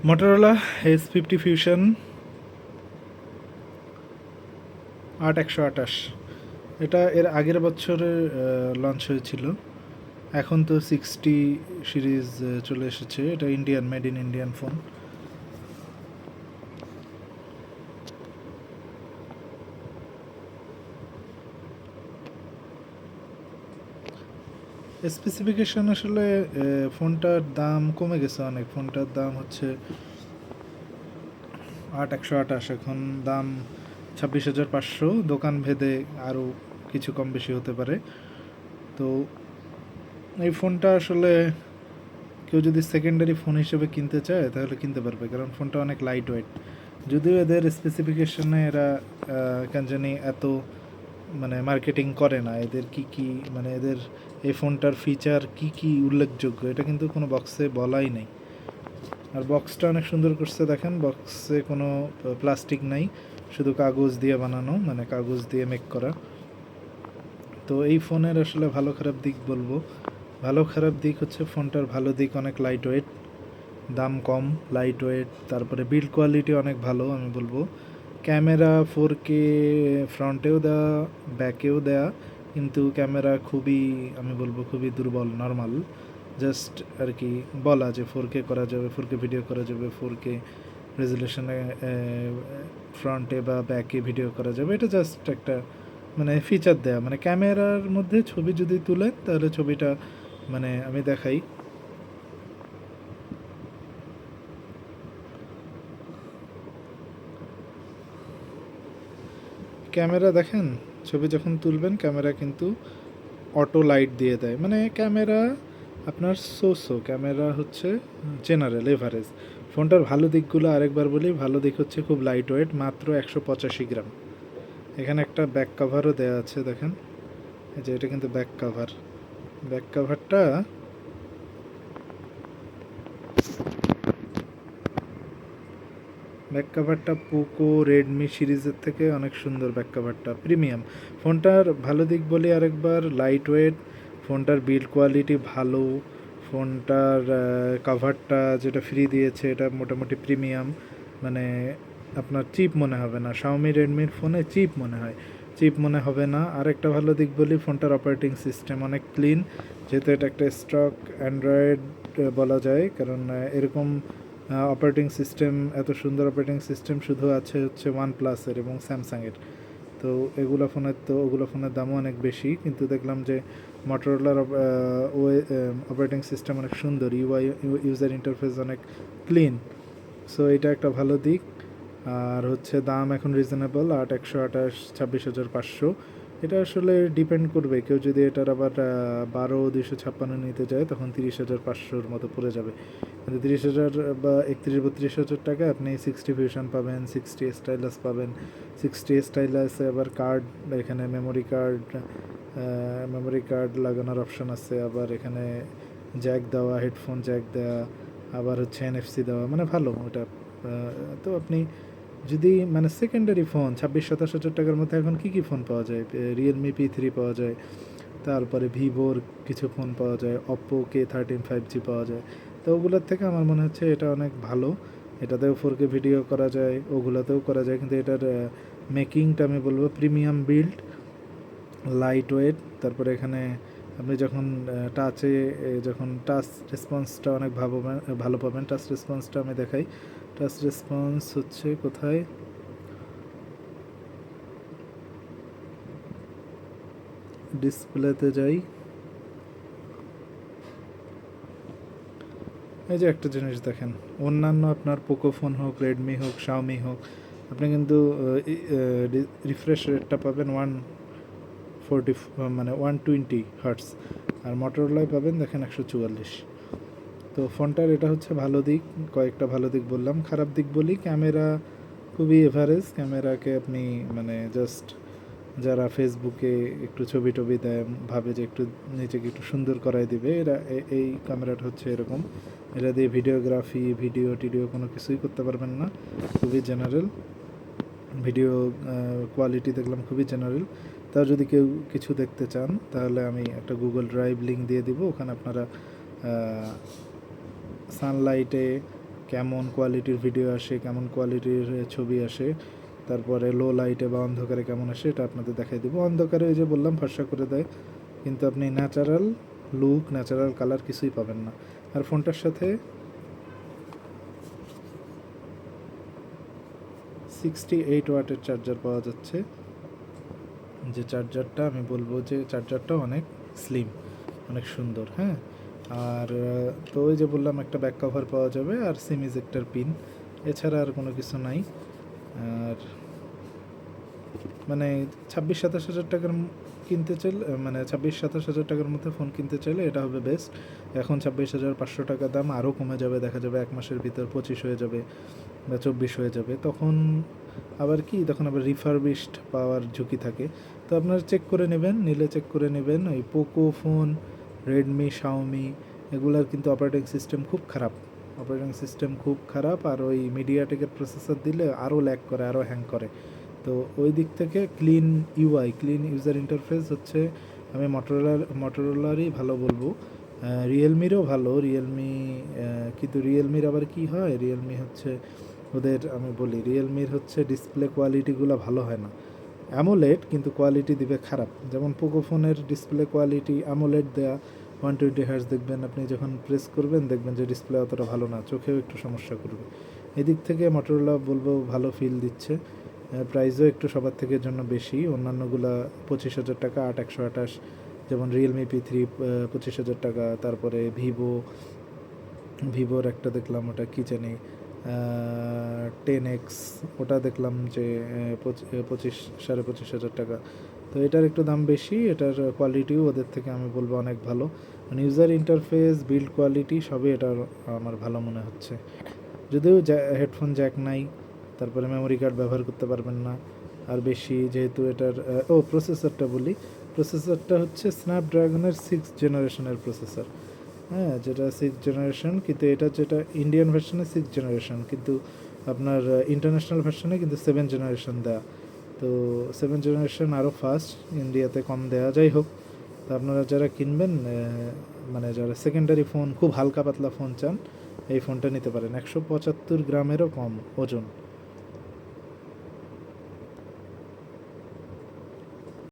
Motorola S50 fusion 8128, এটা এর আগের বছরে লঞ্চ হয়েছিল। এখন তো 60 সিরিজ চলে এসেছে। এটা Indian, made in Indian phone. Specification আসলে ফোনটার দাম কমে গেছে অনেক। ফোনটার দাম হচ্ছে 8128, এখন দাম 26,500। দোকান ভেদে আরও কিছু কম বেশি হতে পারে। তো এই ফোনটা আসলে কেউ যদি সেকেন্ডারি ফোন হিসেবে কিনতে চায় তাহলে কিনতে পারবে, কারণ ফোনটা অনেক লাইট ওয়েট। যদিও এদের স্পেসিফিকেশনে এরা কেন জানি এত মানে মার্কেটিং করে না। এদের কি কি মানে এদের এই ফোনটার ফিচার কি কি উল্লেখযোগ্য এটা কিন্তু কোনো বক্সে বলাই নেই। আর বক্সটা অনেক সুন্দর করছে, দেখেন বক্সে কোনো প্লাস্টিক নাই, শুধু কাগজ দিয়ে বানানো, মানে কাগজ দিয়ে মেক করা। তো এই ফোনের আসলে ভালো খারাপ দিক বলবো। ভালো খারাপ দিক হচ্ছে ফোনটার ভালো দিক অনেক লাইট ওয়েট, দাম কম, লাইট ওয়েট, তারপরে বিল্ড কোয়ালিটি অনেক ভালো আমি বলবো। ক্যামেরা 4K ফ্রন্টেও দেওয়া, ব্যাকেও দেওয়া, কিন্তু ক্যামেরা খুবই আমি বলবো খুবই দুর্বল, নর্মাল। জাস্ট আর কি বলা যে 4K করা যাবে, 4K ভিডিও করা যাবে, 4K রেজলিউশনে ফ্রন্টে বা ব্যাকে ভিডিও করা যাবে, এটা জাস্ট একটা মানে ফিচার দেয়া। মানে ক্যামেরার মধ্যে ছবি যদি তুলেন তাহলে ছবিটা মানে আমি দেখাই, ক্যামেরা দেখেন, ছবি যখন তুলবেন ক্যামেরা কিন্তু অটো লাইট দিয়ে দেয়। মানে ক্যামেরা আপনার ক্যামেরা হচ্ছে জেনারেল এভারেজ। ফোনটার ভালো দিকগুলো আরেকবার বলি। ভালো দিক হচ্ছে খুব লাইট ওয়েট, মাত্র 185 গ্রাম। এখানে একটা ব্যাক কাভারও দেওয়া আছে, দেখেন এই যে এটা কিন্তু ব্যাক কাভার। ব্যাক কাভারটা ব্যাক কাভারটা পোকো রেডমি সিরিজের থেকে অনেক সুন্দর। ব্যাক কাভারটা প্রিমিয়াম। ফোনটার ভালো দিক বলি আরেকবার, লাইট ওয়েট, ফোনটার বিল্ড কোয়ালিটি ভালো, ফোনটার কাভারটা যেটা ফ্রি দিয়েছে এটা মোটামুটি প্রিমিয়াম, মানে আপনার চিপ মনে হবে না। শাওমি রেডমির ফোনে চিপ মনে হয়, চিপ মনে হবে না। আরেকটা ভালো দিক বলি, ফোনটার অপারেটিং সিস্টেম অনেক ক্লিন, যেহেতু এটা একটা স্টক অ্যান্ড্রয়েড বলা যায়, কারণ এরকম অপারেটিং সিস্টেম, এত সুন্দর অপারেটিং সিস্টেম শুধু আছে হচ্ছে OnePlus-এর এবং স্যামসাংয়ের। তো ওগুলো ফোনের দামও অনেক বেশি, কিন্তু দেখলাম যে মটোরোলার অপারেটিং সিস্টেম অনেক সুন্দর, ইউজার ইন্টারফেস অনেক ক্লিন। সো এটা একটা ভালো দিক। আর হচ্ছে দাম এখন রিজনেবল, 8128, 26,500। এটা আসলে ডিপেন্ড করবে, কেউ যদি এটার আবার 12,256 নিতে যায় তখন 30,500-র মতো পড়ে যাবে। কিন্তু 30,000 বা 31-32,000 টাকা আপনি 60 ফিউশন পাবেন, 60 স্টাইলাস পাবেন। 60 স্টাইলাসে আবার কার্ড, এখানে মেমোরি কার্ড লাগানোর অপশন আছে, আবার এখানে জ্যাক দেওয়া, হেডফোন জ্যাক দেওয়া, আবার হচ্ছে NFC দেওয়া, মানে ভালো ওটা। তো আপনি যদি মানে সেকেন্ডারি ফোন 26-27 হাজার টাকার মধ্যে এখন কী কী ফোন পাওয়া যায়, রিয়েলমি P3 পাওয়া যায়, তারপরে ভিভোর কিছু ফোন পাওয়া যায়, অপ্পো K13 5G পাওয়া যায়। তো ওগুলোর থেকে আমার মনে হচ্ছে এটা অনেক ভালো। এটাতেও 4K ভিডিও করা যায়, ওগুলোতেও করা যায়, কিন্তু এটার মেকিংটা আমি বলবো প্রিমিয়াম বিল্ড, লাইট ওয়েট। তারপরে এখানে আপনি যখন যখন টাচ রেসপন্সটা অনেক ভালো পাবেন। টাচ রেসপন্সটা আমি দেখাই। টাচ রেসপন্স হচ্ছে কোথায়, ডিসপ্লেতে যাই, এই যে একটা জিনিস দেখেন, অন্যান্য আপনার পোকো ফোন হোক, রেডমি হোক, শাওমি হোক, আপনি কিন্তু রিফ্রেশ রেটটা পাবেন 140, মানে 120 হার্টস, আর মোটরোলায় পাবেন দেখেন 144। তো ফোনটার এটা হচ্ছে ভালো দিক, কয়েকটা ভালো দিক বললাম। খারাপ দিক বলি, ক্যামেরা খুবই এভারেজ। ক্যামেরাকে আপনি মানে জাস্ট যারা ফেসবুকে একটু ছবি টবি দেয়, ভাবে যে একটু নিজেকে একটু সুন্দর করাই দিবে, এরা এই ক্যামেরাটা হচ্ছে এরকম। এটা দিয়ে ভিডিওগ্রাফি, ভিডিও টিডিও কোনো কিছুই করতে পারবেন না, খুবই জেনারেল। ভিডিও কোয়ালিটি দেখলাম খুবই জেনারেল। তাও যদি কেউ কিছু দেখতে চান তাহলে আমি একটা গুগল ড্রাইভ লিঙ্ক দিয়ে দিব, ওখানে আপনারা সানলাইটে কেমন কোয়ালিটির ভিডিও আসে, কেমন কোয়ালিটির ছবি আসে, তারপরে লো লাইটে বা অন্ধকারে কেমন আসে এটা আপনাদের দেখাই দেবো। অন্ধকারে ওই যে বললাম ফর্সা করে দেয়, কিন্তু আপনি ন্যাচারাল লুক, ন্যাচারাল কালার কিছুই পাবেন না। আর ফোনটার সাথে 68 ওয়াটের চার্জার পাওয়া যাচ্ছে, যে চার্জারটা আমি বলবো যে চার্জারটা অনেক স্লিম, অনেক সুন্দর। হ্যাঁ, আর তো ওই যে বললাম একটা ব্যাক কভার পাওয়া যাবে আর সিম ইজেক্টর পিন, এছাড়া আর কোনো কিছু নাই। আর মানে 26-27 হাজার টাকার কিনতে চাইলে, মানে 26-27 হাজার টাকার মধ্যে ফোন কিনতে চাইলে এটা হবে বেস্ট। এখন 26,500 টাকা দাম, আরও কমে যাবে, দেখা যাবে 1 মাসের ভিতর 25 হয়ে যাবে বা 24 হয়ে যাবে, তখন আবার কি, তখন আবার রিফারবিশড পাওয়ার ঝুঁকি থাকে। তো আপনারা চেক করে নেবেন, নিলে চেক করে নেবেন। ওই পোকো ফোন, রেডমি, শাওমি এগুলার কিন্তু অপারেটিং সিস্টেম খুব খারাপ, অপারেটিং সিস্টেম খুব খারাপ, আর ওই মিডিয়াটেকের প্রসেসর দিলে আরও ল্যাগ করে, আরও হ্যাং করে। তো ওই দিক থেকে clean UI, clean user interface হচ্ছে আমি মটোরোলারই ভালো বলবো। রিয়েলমিরও ভালো, রিয়েলমি, কিন্তু রিয়েলমির আবার কি হয়, রিয়েলমি হচ্ছে ওদের, আমি বলি রিয়েলমির হচ্ছে ডিসপ্লে কোয়ালিটিগুলো ভালো হয় না। অ্যামোলেড কিন্তু কোয়ালিটি দিবে খারাপ, যেমন পোকো ফোনের ডিসপ্লে কোয়ালিটি অ্যামোলেড দেয়া, 120 হার্জ দেখবেন, আপনি যখন প্রেস করবেন দেখবেন যে ডিসপ্লে অতটা ভালো না, চোখেও একটু সমস্যা করবে। এদিক থেকে মটোরোলা বলবো ভালো ফিল দিচ্ছে। প্রাইসও একটু সবার থেকে জন্য বেশি, অন্যান্যগুলা 25,000 টাকা, 8/128, যেমন রিয়েলমি P3 25,000 টাকা, তারপরে ভিভোর একটা দেখলাম, ওটা কী জানি 10X, ওটা দেখলাম যে 25-25,500 টাকা। তো এটার একটু দাম বেশি, এটার কোয়ালিটিও ওদের থেকে আমি বলবো অনেক ভালো, মানে ইউজার ইন্টারফেস, বিল্ড কোয়ালিটি সবই এটার আমার ভালো মনে হচ্ছে। যদিও হেডফোন জ্যাক নাই, তারপরে মেমোরি কার্ড ব্যবহার করতে পারবেন না আর বেশি, যেহেতু এটার প্রসেসরটা বলি, প্রসেসরটা হচ্ছে স্ন্যাপড্রাগনের 6th জেনারেশনের প্রসেসর। হ্যাঁ, যেটা 6th জেনারেশন, কিন্তু এটা যেটা ইন্ডিয়ান ভার্সনে 6th জেনারেশন, কিন্তু আপনার ইন্টারন্যাশনাল ভার্সনে কিন্তু 7th জেনারেশন দেয়া। তো 7th জেনারেশন আরও ফাস্ট, ইন্ডিয়াতে কম দেয়া। যাই হোক, তো আপনারা যারা কিনবেন, মানে যারা সেকেন্ডারি ফোন, খুব হালকা পাতলা ফোন চান, এই ফোনটা নিতে পারেন। 175 গ্রামেরও কম ওজন,